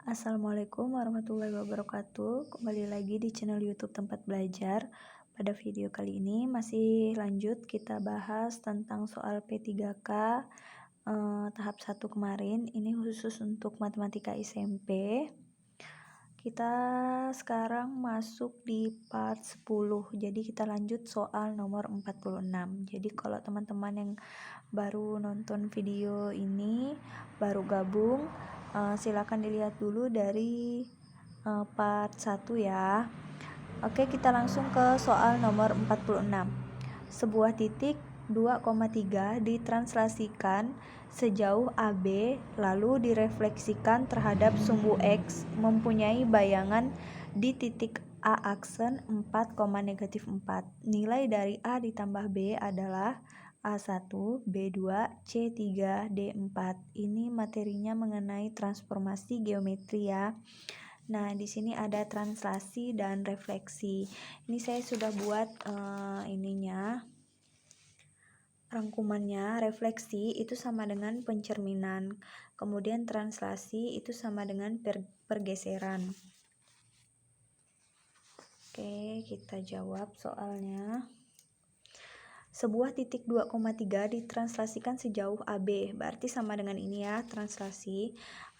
Assalamualaikum warahmatullahi wabarakatuh. Kembali lagi di channel YouTube Tempat Belajar. Pada video kali ini masih lanjut kita bahas tentang soal P3K tahap 1 kemarin. Ini khusus untuk matematika SMP. Kita sekarang masuk di part 10. Jadi kita lanjut soal nomor 46. Jadi kalau teman-teman yang baru nonton video ini, baru gabung, silakan dilihat dulu dari part 1 ya. Oke, kita langsung ke soal nomor 46. Sebuah titik 2,3 ditranslasikan sejauh AB lalu direfleksikan terhadap sumbu X mempunyai bayangan di titik A aksen 4, -4. Nilai dari A ditambah B adalah A1, B2, C3, D4. Ini materinya mengenai transformasi geometri ya. Nah, di sini ada translasi dan refleksi. Ini saya sudah buat rangkumannya. Refleksi itu sama dengan pencerminan. Kemudian translasi itu sama dengan pergeseran. Oke, kita jawab soalnya. Sebuah titik 2,3 ditranslasikan sejauh AB, berarti sama dengan ini ya, translasi.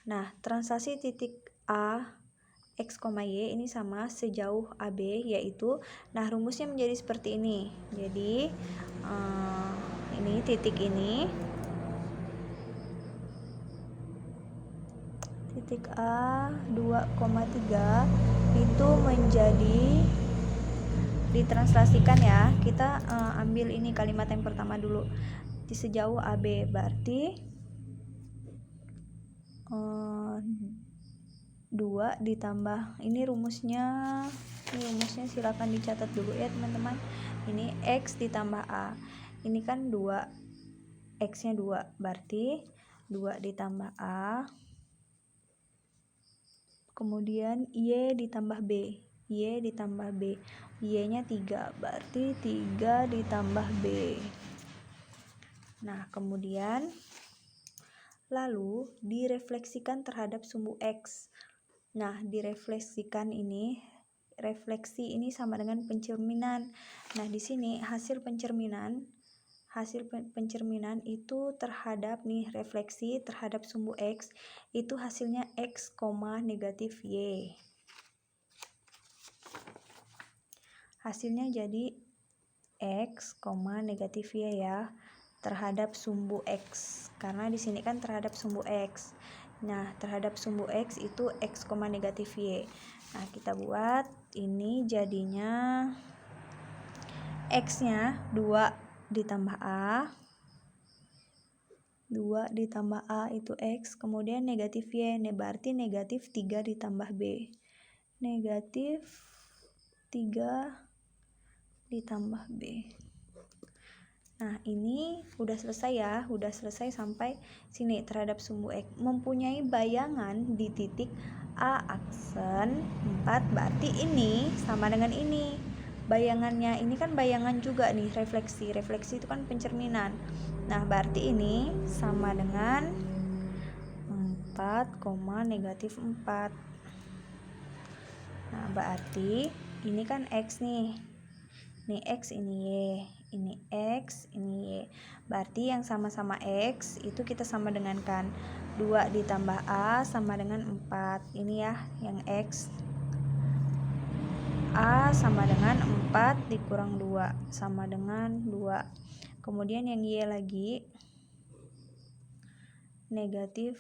Nah, translasi titik A X, Y ini sama sejauh AB, yaitu, nah rumusnya menjadi seperti ini. Jadi ini titik A 2,3 itu menjadi ditranslasikan ya. Kita ambil ini kalimat yang pertama dulu, di sejauh AB, berarti 2 ditambah ini rumusnya silakan dicatat dulu ya teman-teman. Ini X ditambah A, ini kan 2, X nya 2, berarti 2 ditambah A, kemudian Y ditambah B, Y ditambah B, Y nya 3, berarti 3 ditambah B. Nah, kemudian lalu direfleksikan terhadap sumbu X. Nah, direfleksikan ini, refleksi ini sama dengan pencerminan. Nah, di sini hasil pencerminan itu terhadap nih, refleksi terhadap sumbu X itu hasilnya X, negatif Y. Hasilnya jadi X, negatif Y ya, terhadap sumbu X. Karena di sini kan terhadap sumbu X. Nah, terhadap sumbu X itu X, negatif Y. Nah, kita buat ini jadinya X-nya 2 ditambah A. 2 ditambah A itu X, kemudian negatif Y, berarti negatif 3 ditambah B. Negatif 3 ditambah B. Nah, ini udah selesai ya, udah selesai sampai sini terhadap sumbu X. Mempunyai bayangan di titik A aksen 4, berarti ini sama dengan ini. Bayangannya ini kan bayangan juga nih, refleksi. Refleksi itu kan pencerminan. Nah, berarti ini sama dengan 4, negatif 4. Nah, berarti ini kan X nih. Ini X, ini Y. Ini X, ini Y. Berarti yang sama-sama X itu kita sama dengan kan 2 ditambah A sama dengan 4. Ini ya yang X. A sama dengan 4 dikurang 2 sama dengan 2. Kemudian yang Y lagi negatif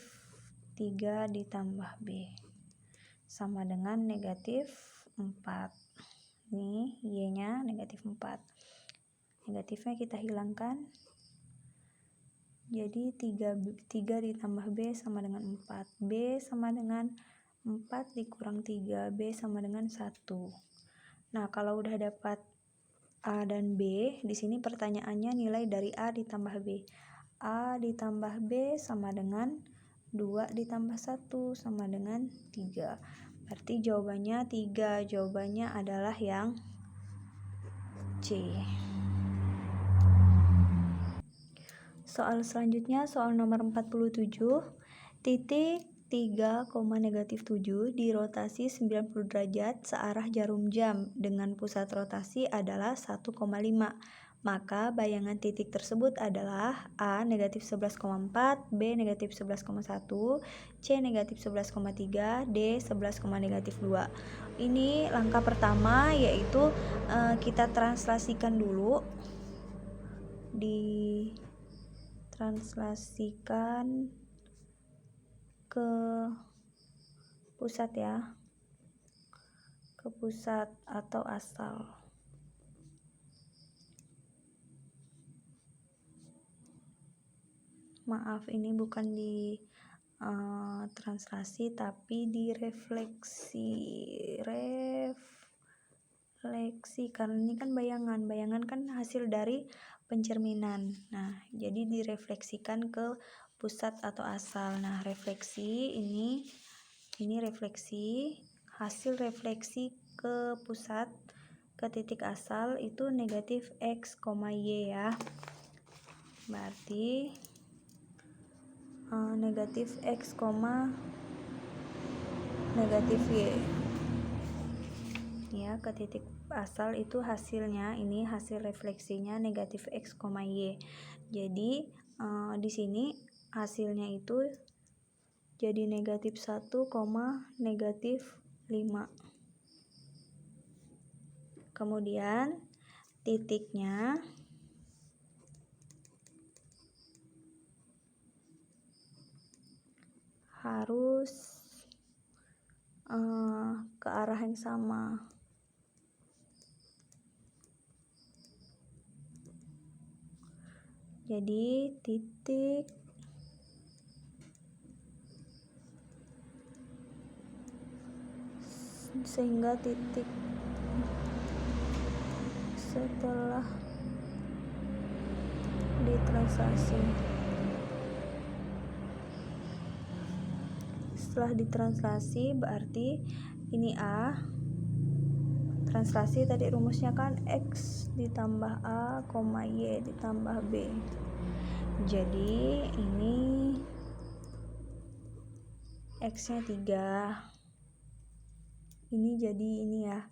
3 ditambah B sama dengan negatif 4. Nih Y nya negatif 4. Negatifnya kita hilangkan. Jadi 3 ditambah B sama dengan 4. B sama dengan 4 dikurang 3. B sama dengan 1. Nah, kalau udah dapat A dan B, di sini pertanyaannya nilai dari A ditambah B. A ditambah B sama dengan 2 ditambah 1 sama dengan 3. Berarti jawabannya 3. Jawabannya adalah yang C. Soal selanjutnya, soal nomor 47. Titik 3,-7 dirotasi 90 derajat searah jarum jam dengan pusat rotasi adalah 1,5. Maka bayangan titik tersebut adalah A negatif 11,4, B negatif 11,1, C negatif 11,3, D 11,-2. Ini langkah pertama, yaitu kita translasikan dulu. Ditranslasikan ke pusat ya, ke pusat atau asal. Maaf, ini bukan di translasi tapi direfleksi. Karena ini kan bayangan kan hasil dari pencerminan. Nah, jadi direfleksikan ke pusat atau asal. Nah, refleksi ini refleksi, hasil refleksi ke pusat ke titik asal itu negatif X, Y ya. Berarti negatif X, negatif Y ya, ke titik asal itu hasilnya, ini hasil refleksinya negatif X, Y. Jadi di sini hasilnya itu jadi negatif 1, negatif 5. Kemudian titiknya harus ke arah yang sama. Jadi titik sehingga titik setelah ditranslasi, berarti ini A, translasi tadi rumusnya kan X ditambah A, Y ditambah B. Jadi ini X nya 3, ini jadi ini ya,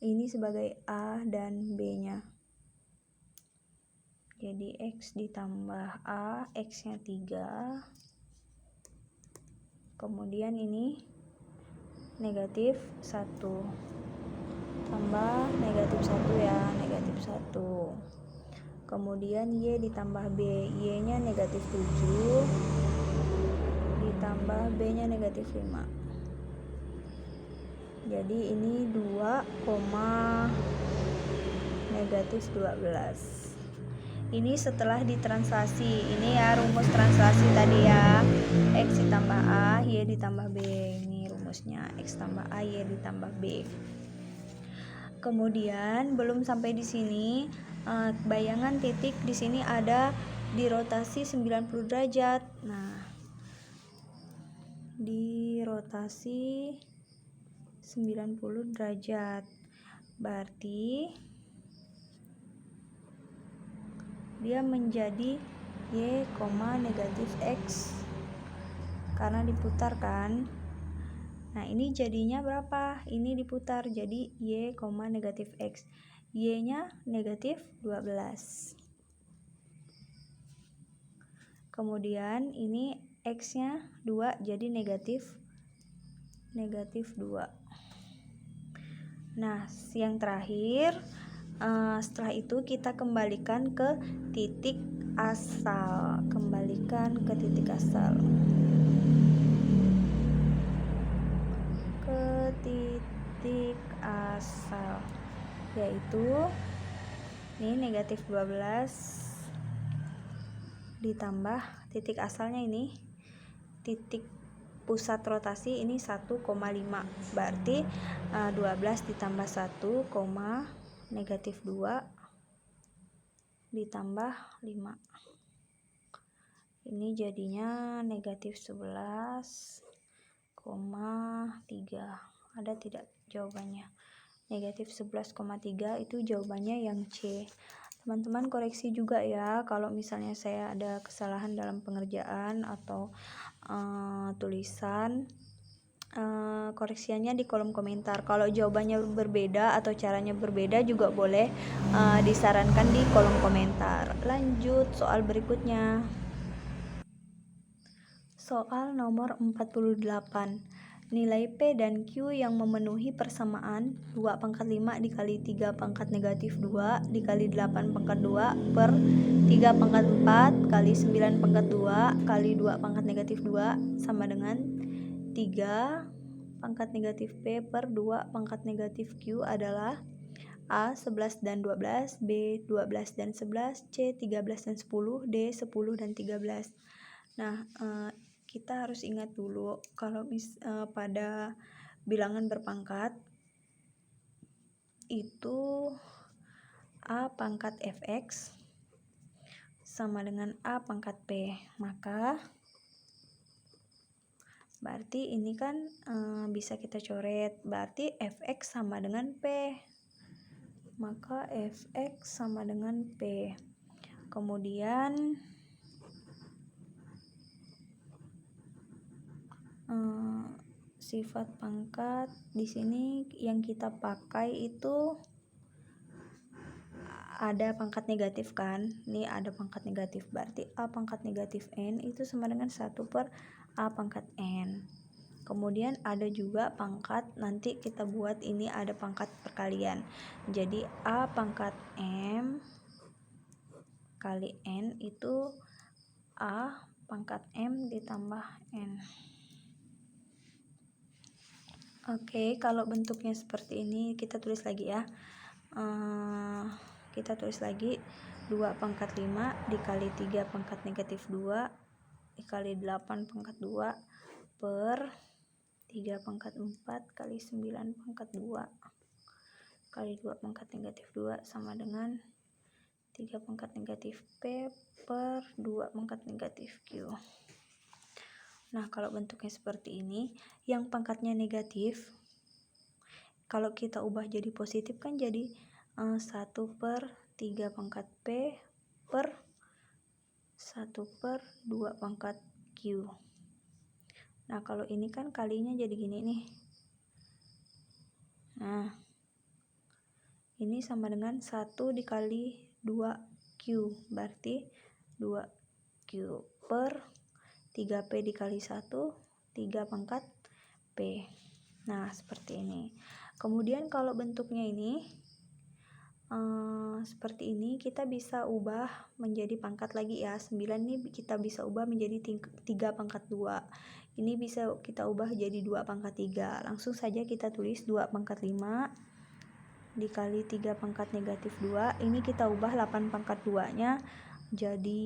ini sebagai A dan B nya. Jadi X ditambah A, X nya 3. Kemudian ini negatif 1 tambah negatif 1 ya, negatif 1. Kemudian Y ditambah B, Y nya negatif 7 ditambah B nya negatif 5. Jadi ini 2, negatif 12. Ini setelah ditranslasi. Ini ya rumus translasi tadi ya. X ditambah A, Y ditambah B. Ini rumusnya X tambah A, Y ditambah B. Kemudian belum sampai di sini, bayangan titik di sini ada dirotasi 90 derajat. Nah, dirotasi 90 derajat. Berarti dia menjadi Y, negatif X karena diputar kan. Nah, ini jadinya berapa? Ini diputar jadi Y, negatif X. Y nya negatif 12. Kemudian ini X nya 2 jadi negatif 2. Nah, yang terakhir, setelah itu kita kembalikan ke titik asal. Yaitu ini negatif 12 ditambah titik asalnya, ini titik pusat rotasi ini 1,5. Berarti 12 ditambah 1, negatif 2 ditambah 5. Ini jadinya negatif 11,3. Ada tidak jawabannya? Negatif 11,3 itu jawabannya yang C. Teman-teman koreksi juga ya kalau misalnya saya ada kesalahan dalam pengerjaan atau tulisan. Koreksiannya di kolom komentar. Kalau jawabannya berbeda atau caranya berbeda juga boleh disarankan di kolom komentar. Lanjut soal berikutnya. Soal nomor 48. Nilai P dan Q yang memenuhi persamaan 2 pangkat 5 dikali 3 pangkat negatif 2 dikali 8 pangkat 2 per 3 pangkat 4 kali 9 pangkat 2 kali 2 pangkat negatif 2 sama dengan 3 pangkat negatif P per 2 pangkat negatif Q adalah A 11 dan 12, B 12 dan 11, C 13 dan 10, D 10 dan 13. Nah, kita harus ingat dulu kalau pada bilangan berpangkat itu A pangkat Fx sama dengan A pangkat P. Maka berarti ini kan bisa kita coret, berarti Fx sama dengan P. Maka Fx sama dengan P. Kemudian sifat pangkat di sini yang kita pakai itu ada pangkat negatif kan. Ini ada pangkat negatif, berarti A pangkat negatif N itu sama dengan 1 per A pangkat N. Kemudian ada juga pangkat, nanti kita buat ini ada pangkat perkalian. Jadi A pangkat M kali N itu A pangkat M ditambah N. Oke, kalau bentuknya seperti ini kita tulis lagi ya. Kita tulis lagi 2 pangkat 5 dikali 3 pangkat negatif 2 dikali 8 pangkat 2 per 3 pangkat 4 kali 9 pangkat 2 kali 2 pangkat negatif 2 sama dengan 3 pangkat negatif P per 2 pangkat negatif Q. Nah, kalau bentuknya seperti ini, yang pangkatnya negatif, kalau kita ubah jadi positif kan jadi 1 per 3 pangkat P per 1 per 2 pangkat Q. Nah, kalau ini kan kalinya jadi gini nih. Nah, ini sama dengan 1 dikali 2Q, berarti 2Q per 3P dikali 1, 3 pangkat P. Nah, seperti ini. Kemudian kalau bentuknya ini seperti ini, kita bisa ubah menjadi pangkat lagi ya. 9 ini kita bisa ubah menjadi 3 pangkat 2. Ini bisa kita ubah jadi 2 pangkat 3. Langsung saja kita tulis 2 pangkat 5 dikali 3 pangkat negatif 2. Ini kita ubah 8 pangkat 2-nya jadi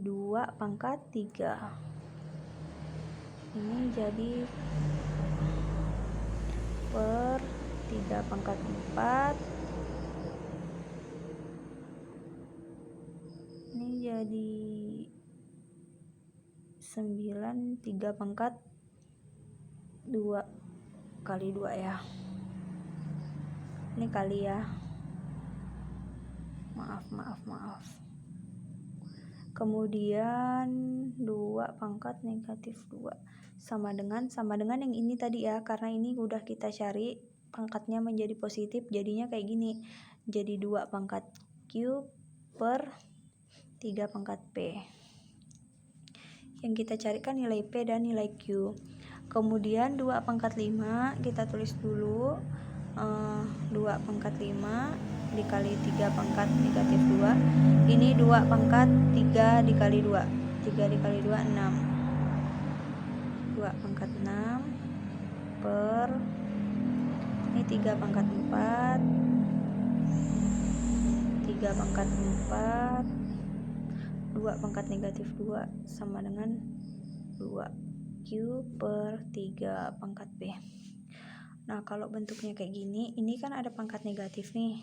2 pangkat 3. Ini jadi per 3 pangkat 4. Ini jadi 9 3 pangkat 2 kali 2 ya. Ini kali ya. Maaf. Kemudian 2 pangkat negatif 2 sama dengan yang ini tadi ya, karena ini udah kita cari pangkatnya menjadi positif, jadinya kayak gini. Jadi 2 pangkat Q per 3 pangkat P. Yang kita carikan nilai P dan nilai Q. Kemudian 2 pangkat 5 kita tulis dulu. 2 pangkat 5 dikali 3 pangkat negatif 2. Ini 2 pangkat 3 dikali 2. 3 dikali 2 6. 2 pangkat 6 per ini 3 pangkat 4. 3 pangkat 4 2 pangkat negatif 2 sama dengan 2Q per 3 pangkat P. Nah, kalau bentuknya kayak gini, ini kan ada pangkat negatif nih.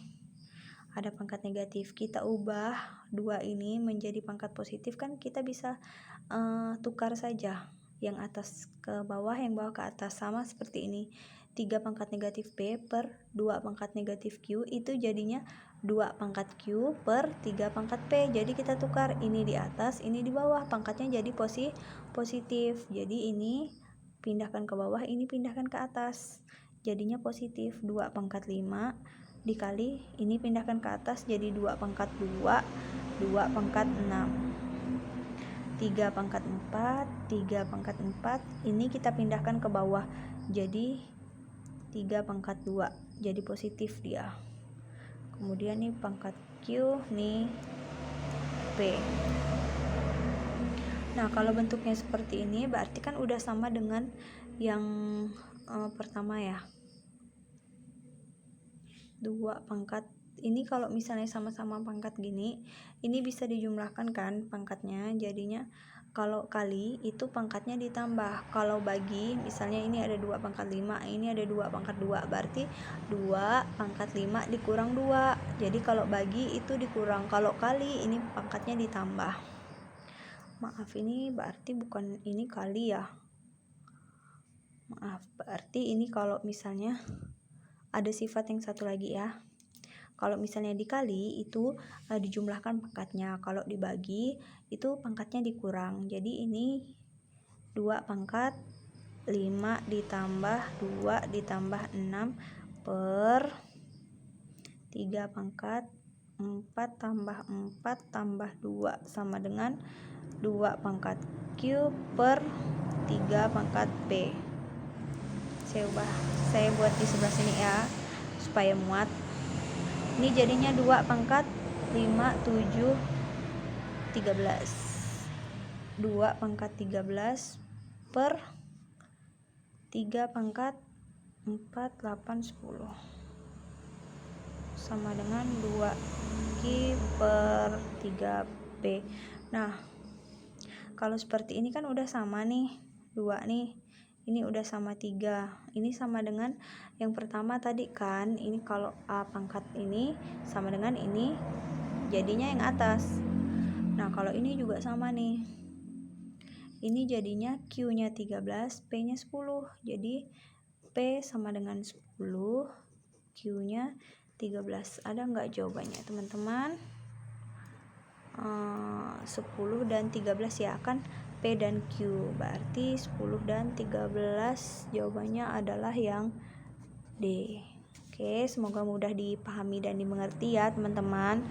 Ada pangkat negatif, kita ubah 2 ini menjadi pangkat positif kan kita bisa tukar saja. Yang atas ke bawah, yang bawah ke atas, sama seperti ini. 3 pangkat negatif P per 2 pangkat negatif Q itu jadinya 2 pangkat Q per 3 pangkat P. Jadi kita tukar, ini di atas, ini di bawah, pangkatnya jadi positif. Jadi ini pindahkan ke bawah, ini pindahkan ke atas, jadinya positif. 2 pangkat 5 dikali ini pindahkan ke atas, jadi 2 pangkat 2, 2 pangkat 6, 3 pangkat 4, 3 pangkat 4, ini kita pindahkan ke bawah, jadi 3 pangkat 2, jadi positif dia. Kemudian nih pangkat Q, nih P. Nah, kalau bentuknya seperti ini berarti kan udah sama dengan yang pertama ya. 2 pangkat ini kalau misalnya sama-sama pangkat gini, ini bisa dijumlahkan kan pangkatnya, jadinya kalau kali itu pangkatnya ditambah. Kalau bagi misalnya ini ada 2 pangkat 5, ini ada 2 pangkat 2, berarti 2 pangkat 5 dikurang 2. Jadi kalau bagi itu dikurang, kalau kali ini pangkatnya ditambah. Maaf, ini berarti bukan ini kali ya. Maaf, berarti ini kalau misalnya ada sifat yang satu lagi ya. Kalau misalnya dikali itu dijumlahkan pangkatnya, kalau dibagi itu pangkatnya dikurang. Jadi ini 2 pangkat 5 ditambah 2 ditambah 6 per 3 pangkat 4 tambah 4 tambah 2 sama dengan 2 pangkat Q per 3 pangkat P. Saya buat di sebelah sini ya supaya muat. Ini jadinya 2 pangkat 5, 7, 13. 2 pangkat 13 per 3 pangkat 4, 8, 10. Sama dengan 2 Q per 3P. Nah, kalau seperti ini kan udah sama nih, 2 nih. Ini udah sama 3. Ini sama dengan yang pertama tadi kan. Ini kalau A pangkat ini sama dengan ini, jadinya yang atas. Nah, kalau ini juga sama nih. Ini jadinya Q-nya 13, P-nya 10. Jadi P sama dengan 10, Q-nya 13. Ada nggak jawabannya, teman-teman? 10 dan 13 ya, kan P dan Q, berarti 10 dan 13 jawabannya adalah yang D. Oke, semoga mudah dipahami dan dimengerti ya teman-teman.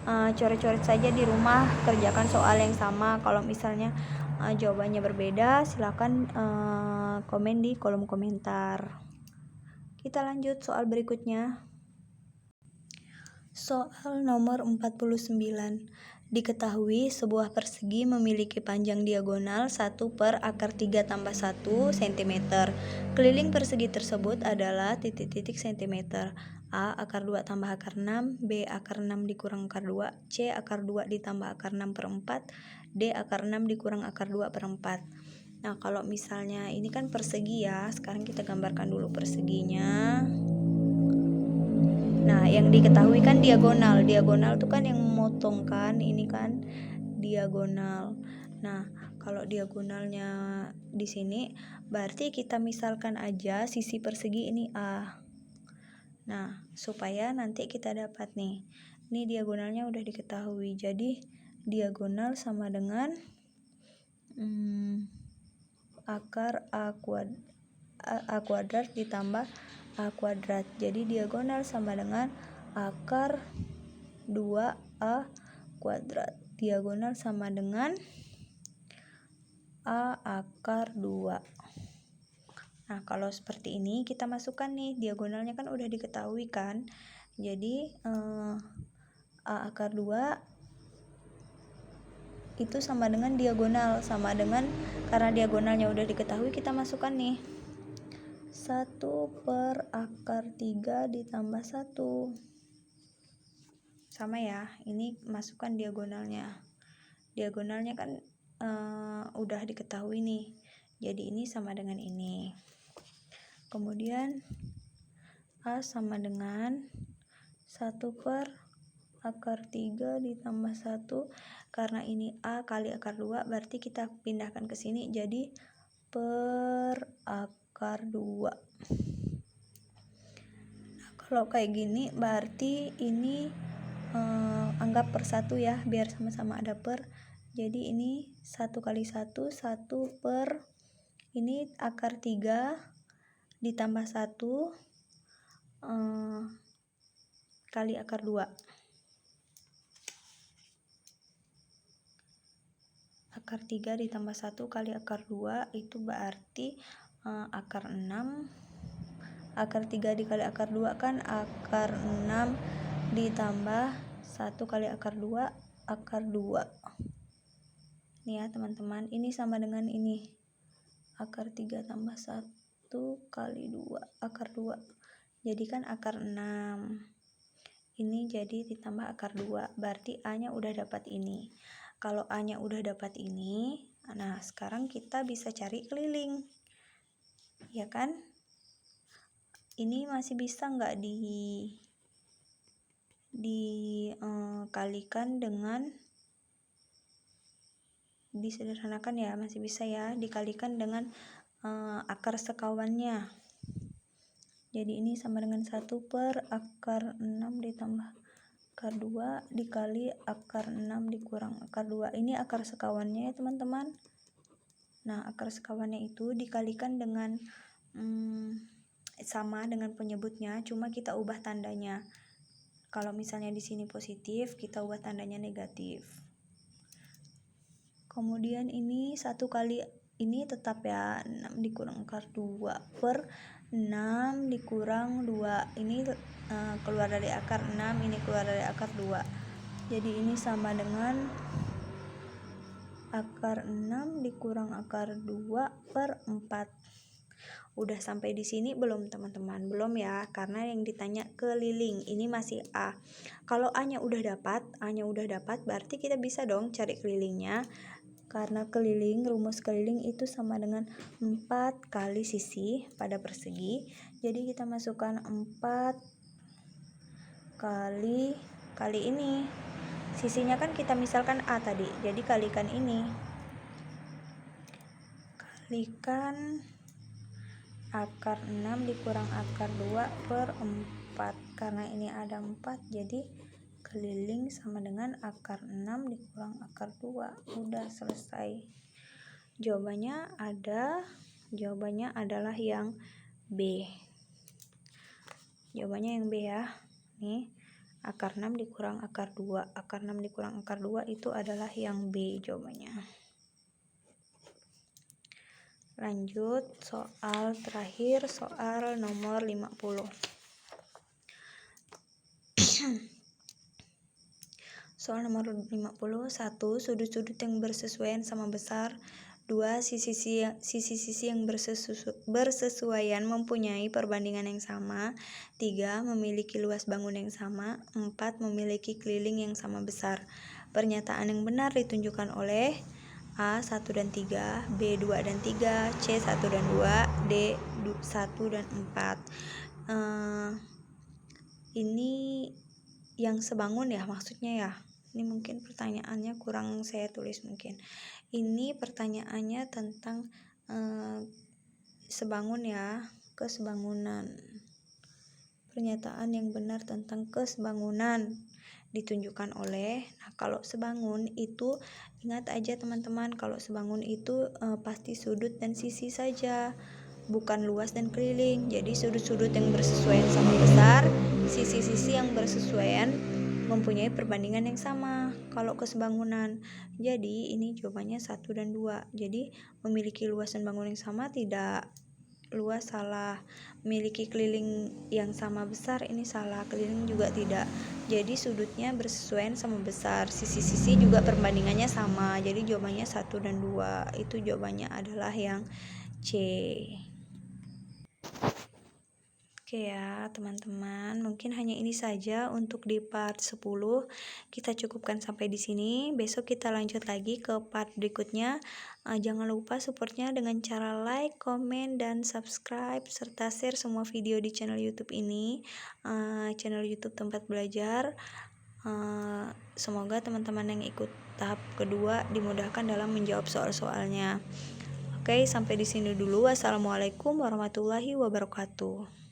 Coret-coret saja di rumah, kerjakan soal yang sama. Kalau misalnya jawabannya berbeda, silakan komen di kolom komentar. Kita lanjut soal berikutnya. Soal nomor 49. Diketahui sebuah persegi memiliki panjang diagonal 1 per akar 3 tambah 1 cm. Keliling persegi tersebut adalah titik-titik cm. A akar 2 tambah akar 6, B akar 6 dikurang akar 2, C akar 2 ditambah akar 6 per 4, D akar 6 dikurang akar 2 per 4. Nah, kalau misalnya ini kan persegi ya, sekarang kita gambarkan dulu perseginya. Nah, yang diketahui kan diagonal. Diagonal itu kan yang memotong kan, ini kan diagonal. Nah, kalau diagonalnya di sini berarti kita misalkan aja sisi persegi ini A. Nah, supaya nanti kita dapat nih. Ini diagonalnya udah diketahui. Jadi diagonal sama dengan akar A kuadrat ditambah A kuadrat. Jadi diagonal sama dengan akar 2A kuadrat. Diagonal sama dengan A akar 2. Nah, kalau seperti ini kita masukkan nih, diagonalnya kan udah diketahui kan. Jadi A akar 2 itu sama dengan diagonal, sama dengan karena diagonalnya udah diketahui, kita masukkan nih 1 per akar 3 ditambah 1. Sama ya, ini masukkan diagonalnya. Diagonalnya kan udah diketahui nih. Jadi ini sama dengan ini. Kemudian A sama dengan 1 per akar 3 ditambah 1. Karena ini A kali akar 2, berarti kita pindahkan ke sini jadi per akar 2. Kalau kayak gini berarti ini anggap per 1 ya, biar sama-sama ada per. Jadi ini 1 kali 1 per ini akar 3 ditambah 1 kali akar 2. Akar 3 ditambah 1 kali akar 2 itu berarti akar 6. Akar 3 dikali akar 2 kan akar 6 ditambah 1 kali akar 2, akar 2. Nih ya teman-teman, ini sama dengan ini. Akar 3 tambah 1 kali 2, akar 2. Jadi kan akar 6. Ini jadi ditambah akar 2. Berarti A-nya udah dapat ini. Kalau A-nya udah dapat ini, nah sekarang kita bisa cari keliling. Ya kan? Ini masih bisa nggak dikalikan dengan, disederhanakan ya, masih bisa ya, dikalikan dengan akar sekawannya. Jadi ini sama dengan 1 per akar 6 ditambah akar 2 dikali akar 6 dikurang akar 2. Ini akar sekawannya ya teman-teman. Nah, akar sekawannya itu dikalikan dengan sama dengan penyebutnya, cuma kita ubah tandanya. Kalau misalnya di sini positif, kita ubah tandanya negatif. Kemudian ini 1 kali ini tetap ya, 6 dikurang akar 2 per 6 dikurang 2. Ini keluar dari akar 6, ini keluar dari akar 2. Jadi ini sama dengan akar 6 dikurang akar 2 per 4. Udah sampai di sini belum teman-teman? Belum ya, karena yang ditanya keliling. Ini masih A. Kalau A-nya udah dapat, berarti kita bisa dong cari kelilingnya. Karena keliling, rumus keliling itu sama dengan 4 kali sisi pada persegi. Jadi kita masukkan 4 kali ini. Sisinya kan kita misalkan A tadi. Jadi kalikan ini. Kalikan akar 6 dikurang akar 2 per 4. Karena ini ada 4, jadi keliling sama dengan akar 6 dikurang akar 2. Udah selesai. Jawabannya adalah yang B. Jawabannya yang B ya. Nih, akar 6 dikurang akar 2. Akar 6 dikurang akar 2 itu adalah yang B jawabannya. Lanjut soal terakhir, soal nomor 50. Soal nomor 50, 1. Sudut-sudut yang bersesuaian sama besar. 2. Sisi-sisi yang bersesuaian mempunyai perbandingan yang sama. 3. Memiliki luas bangun yang sama. 4. Memiliki keliling yang sama besar. Pernyataan yang benar ditunjukkan oleh A 1 dan 3, B 2 dan 3, C 1 dan 2, D 1 dan 4. Ini yang sebangun ya maksudnya ya. Ini mungkin pertanyaannya kurang saya tulis mungkin. Ini pertanyaannya tentang sebangun ya, kesebangunan. Pernyataan yang benar tentang kesebangunan ditunjukkan oleh, nah kalau sebangun itu ingat aja teman-teman, kalau sebangun itu pasti sudut dan sisi saja, bukan luas dan keliling. Jadi sudut-sudut yang bersesuaian sama besar, sisi-sisi yang bersesuaian mempunyai perbandingan yang sama kalau kesebangunan. Jadi ini jawabannya 1 dan 2. Jadi memiliki luas dan bangun yang sama tidak, luas salah. Memiliki keliling yang sama besar, ini salah, keliling juga tidak. Jadi sudutnya bersesuaian sama besar, sisi-sisi juga perbandingannya sama. Jadi jawabannya 1 dan 2. Itu jawabannya adalah yang C. Oke ya teman-teman, mungkin hanya ini saja untuk di part 10. Kita cukupkan sampai di sini. Besok kita lanjut lagi ke part berikutnya. Jangan lupa supportnya dengan cara like, komen, dan subscribe serta share semua video di channel YouTube ini, channel YouTube Tempat Belajar. Semoga teman-teman yang ikut tahap kedua dimudahkan dalam menjawab soal-soalnya. Oke, sampai di sini dulu. Wassalamualaikum warahmatullahi wabarakatuh.